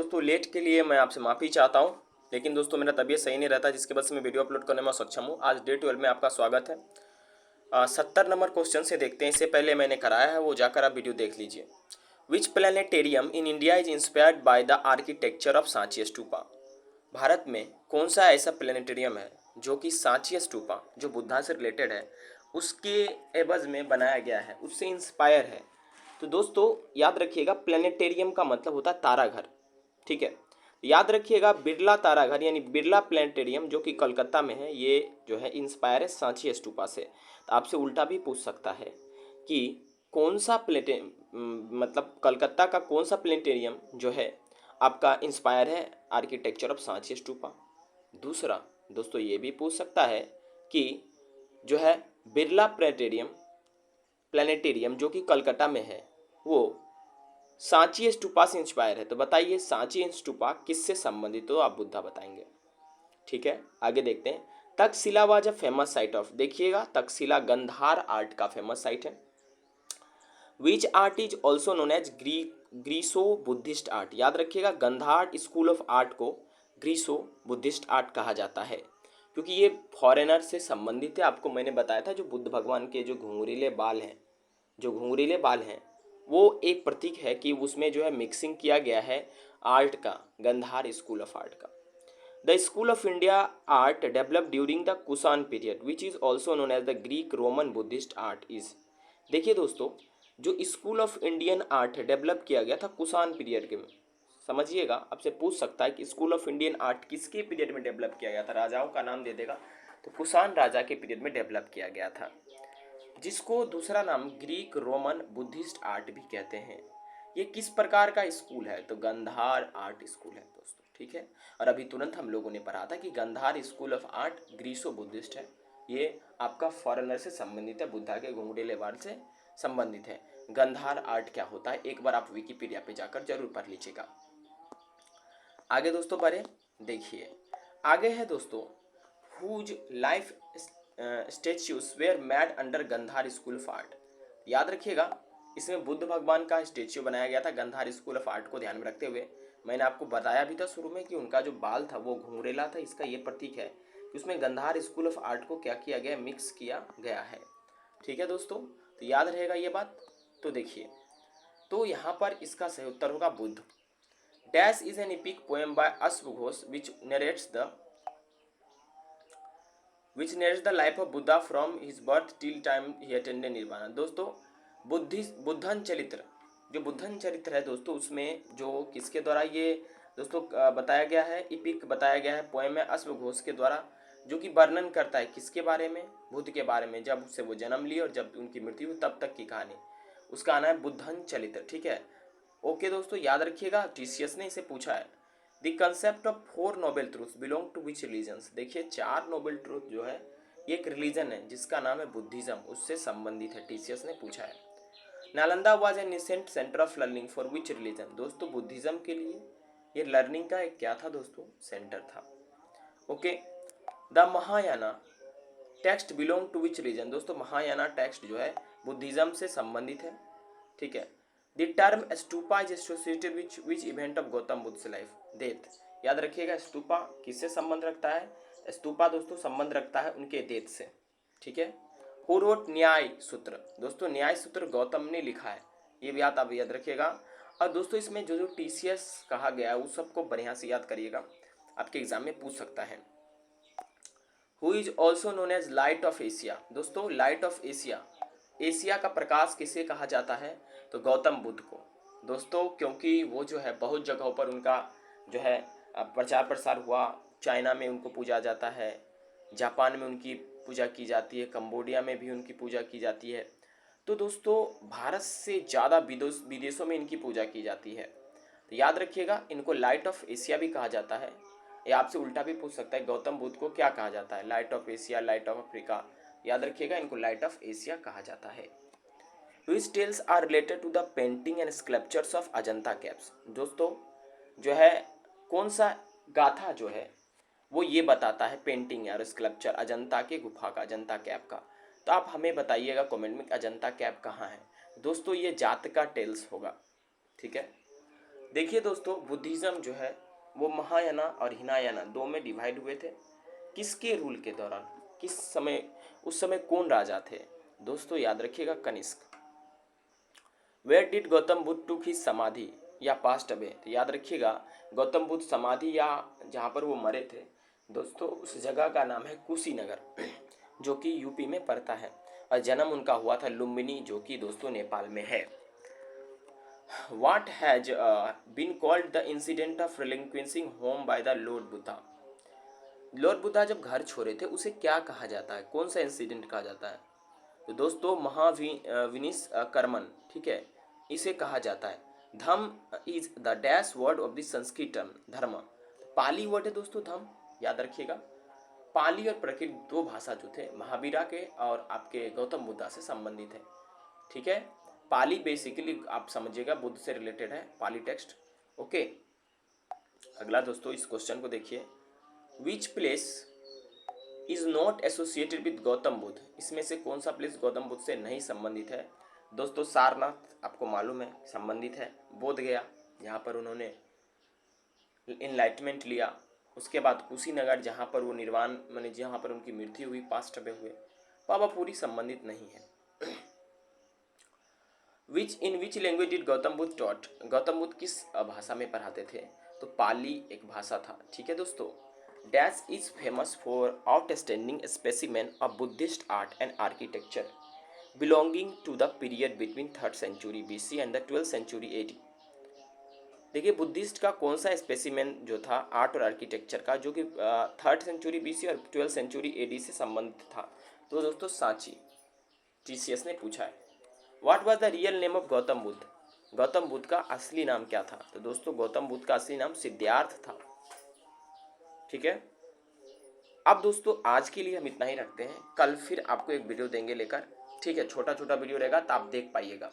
दोस्तों लेट के लिए मैं आपसे माफ़ी चाहता हूँ, लेकिन दोस्तों मेरा तबीयत सही नहीं रहता जिसकी वजह से मैं वीडियो अपलोड करने में सक्षम हूँ। आज डे 12 में आपका स्वागत है। 70 नंबर क्वेश्चन से देखते हैं। इससे पहले मैंने कराया है, वो जाकर आप वीडियो देख लीजिए। Which planetarium in India is inspired by the architecture of Sanchi stupa. Bharat में कौन सा ऐसा प्लानिटेरियम है जो कि सांची स्तूपा जो बुद्धा से रिलेटेड है उसके एवज में बनाया गया है, उससे इंस्पायर है। तो दोस्तों याद रखिएगा, प्लानिटेरियम का मतलब होता है ताराघर। ठीक है, याद रखिएगा बिरला ताराघर यानी बिरला प्लानिटेरियम जो कि कोलकाता में है, ये जो है इंस्पायर है सांची स्तूपा से। तो आपसे उल्टा भी पूछ सकता है कि कौन सा मतलब कलकत्ता का कौन सा प्लानिटेरियम जो है आपका इंस्पायर है आर्किटेक्चर ऑफ सांची स्तूपा। दूसरा दोस्तों ये भी पूछ सकता है कि जो है बिरला प्लानिटेरियम जो कि कलकत्ता में है वो सांची स्तूपा से इंस्पायर है। तो बताइए सांची स्तूपा किससे संबंधित, तो आप बुद्धा बताएंगे। ठीक है, आगे देखते हैं। Takshashila was a famous site of, देखिएगा तक्षशिला गंधार आर्ट का फेमस साइट है। Which art is also known as Greco Buddhist art, याद रखिएगा गंधार स्कूल ऑफ आर्ट को ग्रीसो बुद्धिस्ट आर्ट कहा जाता है क्योंकि ये फॉरेनर से संबंधित है। आपको मैंने बताया था जो बुद्ध भगवान के जो घुंघरीले बाल हैं वो एक प्रतीक है कि उसमें जो है मिक्सिंग किया गया है आर्ट का, गंधार स्कूल ऑफ आर्ट का। The school of India art develop during the Kushan period which is also known as the Greek Roman Buddhist art is. देखिए दोस्तों, जो school of Indian art develop किया गया था कुषाण पीरियड के में, समझिएगा आपसे पूछ सकता है कि स्कूल ऑफ इंडियन आर्ट किसके पीरियड में डेवलप किया गया था, राजाओं का नाम दे देगा तो कुषाण राजा के पीरियड में डेवलप किया गया था, जिसको दूसरा नाम ग्रीक रोमन बुद्धिस्ट आर्ट भी कहते हैं। ये किस प्रकार का स्कूल है, तो गंधार आर्ट स्कूल है दोस्तों। ठीक है, और अभी तुरंत हम लोगों ने पढ़ा था कि Gandhara school of art Greco Buddhist है। ये आपका फॉरेनर से संबंधित है, बुद्धा के घुंघरीले बाल से संबंधित है। गंधार आर्ट क्या होता है एक बार आप विकिपीडिया पे जाकर जरूर पढ़ लीजिएगा। आगे दोस्तों बढ़े, देखिए आगे है दोस्तों, whose life statues were made under Gandhara school of art. याद रखिएगा इसमें बुद्ध भगवान का स्टेच्यू बनाया गया था गंधार स्कूल ऑफ आर्ट को ध्यान में रखते हुए। मैंने आपको बताया भी था शुरू में कि उनका जो बाल था वो घुंघरेला था, इसका ये प्रतीक है कि उसमें गंधार स्कूल ऑफ आर्ट को क्या किया गया, मिक्स किया गया है। ठीक है दोस्तों, तो याद रहेगा ये बात। तो देखिए, तो यहाँ पर इसका सही उत्तर होगा Buddha. Dash is an epic poem by अश्वघोष which narrates the life of Buddha from his birth till time he attended nirvana. दोस्तों बुद्धन चरित्र, जो बुद्धन चरित्र है दोस्तों, उसमें जो किसके द्वारा ये दोस्तों बताया गया है, इपिक बताया गया है, पोएम है अश्वघोष के द्वारा, जो कि वर्णन करता है किसके बारे में, बुद्ध के बारे में, जब से वो जन्म लिए और जब उनकी मृत्यु तब तक की कहानी। उसका नाम है बुद्धन चरित्र। ठीक है, ओके दोस्तों, याद रखिएगा टीसीएस ने इसे पूछा है। The concept of 4 noble truths belong to which religions. देखिए 4 नोबेल ट्रूथ जो है एक रिलीजन है जिसका नाम है बुद्धिज्म, उससे संबंधित है, टीसीएस ने पूछा है। Nalanda was an ancient center of learning for which religion. दोस्तों बुद्धिज्म के लिए ये लर्निंग का एक क्या था दोस्तों, सेंटर था। Okay, the Mahayana text belong to which religion. दोस्तों महायाना टेक्स्ट जो है बुद्धिज्म से संबंधित है। ठीक है, the term stupa is associated which event of Gautam Buddha life, death. याद रखिएगा स्तूपा किससे संबंध रखता है, स्तूपा दोस्तों संबंध रखता है उनके डेथ से। ठीक है, हु रोट न्याय सूत्र। दोस्तों न्याय सूत्र गौतम ने लिखा है, ये भी आप याद रखिएगा। और दोस्तों इसमें जो जो टीसीएस कहा गया है उस सबको बढ़िया से याद करिएगा, आपके एग्जाम में पूछ सकता है। Who is also known as light of Asia. दोस्तों लाइट ऑफ एशिया, एशिया का प्रकाश किसे कहा जाता है, तो गौतम बुद्ध को। दोस्तों क्योंकि वो जो है बहुत जगहों पर उनका जो है प्रचार प्रसार हुआ, चाइना में उनको पूजा जाता है, जापान में उनकी पूजा की जाती है, कंबोडिया में भी उनकी पूजा की जाती है। तो दोस्तों भारत से ज़्यादा विदेशों में इनकी पूजा की जाती है। तो याद रखिएगा इनको लाइट ऑफ एशिया भी कहा जाता है। ये आपसे उल्टा भी पूछ सकता है, गौतम बुद्ध को क्या कहा जाता है, light of Asia, light of Africa. याद रखिएगा इनको लाइट ऑफ एशिया कहा जाता है। Which tales are related to the painting and sculptures of Ajanta caves. दोस्तों जो है कौन सा गाथा जो है वो ये बताता है पेंटिंग और स्कल्पचर अजंता के गुफा का, अजंता कैव का। तो आप हमें बताइएगा कमेंट में अजंता कैव कहाँ है। दोस्तों ये जातका टेल्स होगा। ठीक है, देखिए दोस्तों, बुद्धिज़्म जो है वो महायाना और हिनायाना दो में डिवाइड हुए थे। किसके रूल के दौरान, किस समय, उस समय कौन राजा थे? दोस्तों याद रखिएगा, Kanishka. Where did Gautam Buddha took his samadhi या पास्ट अवे? तो याद रखिएगा, गौतम बुद्ध समाधि या जहाँ पर वो मरे थे दोस्तों, उस जगह का नाम है कुशीनगर, जो कि यूपी में पड़ता है। और जन्म उनका हुआ था लुम्बिनी, जो कि दोस्तों नेपाल में है। What has been called the incident of relinquishing home by the Lord Buddha? Lord Buddha जब घर छोड़े थे उसे क्या कहा जाता है, कौन सा इंसिडेंट कहा जाता है? तो दोस्तों विनिस कर्मन, ठीक है, इसे कहा जाता है। धम is the dash word of the Sanskrit term धर्म। पाली वर्ड है दोस्तों धम, याद रखिएगा। पाली और प्राकृत दो भाषा जो थे महावीरा के और आपके गौतम बुद्धा से संबंधित है, ठीक है। पाली बेसिकली आप समझिएगा बुद्ध से रिलेटेड है, पाली टेक्स्ट, ओके। अगला दोस्तों इस क्वेश्चन को देखिए, which place is not associated with Gautam Buddha? इसमें से कौन सा प्लेस गौतम बुद्ध से नहीं संबंधित है? दोस्तों सारनाथ आपको मालूम है संबंधित है, बोध गया जहाँ पर उन्होंने इनलाइटमेंट लिया, उसके बाद कुशीनगर जहाँ पर वो निर्वाण माने जहाँ पर उनकी मृत्यु हुई, पास्ट अवे हुए। पावापुरी संबंधित नहीं है। Which language did Gautam Buddha taught? Gautam Buddha किस भाषा में पढ़ाते थे? तो पाली एक भाषा था, ठीक है दोस्तों। Dash is famous for outstanding specimen of Buddhist art and architecture belonging to the period between 3rd century BC and the 12th century AD। देखिए बुद्धिस्ट का कौन सा स्पेसिमेन जो था आर्ट और आर्किटेक्चर का, जो कि 3rd सेंचुरी BC और 12th सेंचुरी AD से संबंधित था? तो दोस्तों सांची, TCS ने पूछा है। What was the real name of Gautam Buddha? Gautam Buddha का असली नाम क्या था? तो दोस्तों गौतम बुद्ध का असली नाम सिद्धार्थ था, ठीक है। अब दोस्तों आज के लिए हम इतना ही रखते हैं, कल फिर आपको एक वीडियो देंगे लेकर, ठीक है। छोटा छोटा वीडियो रहेगा तो आप देख पाइएगा।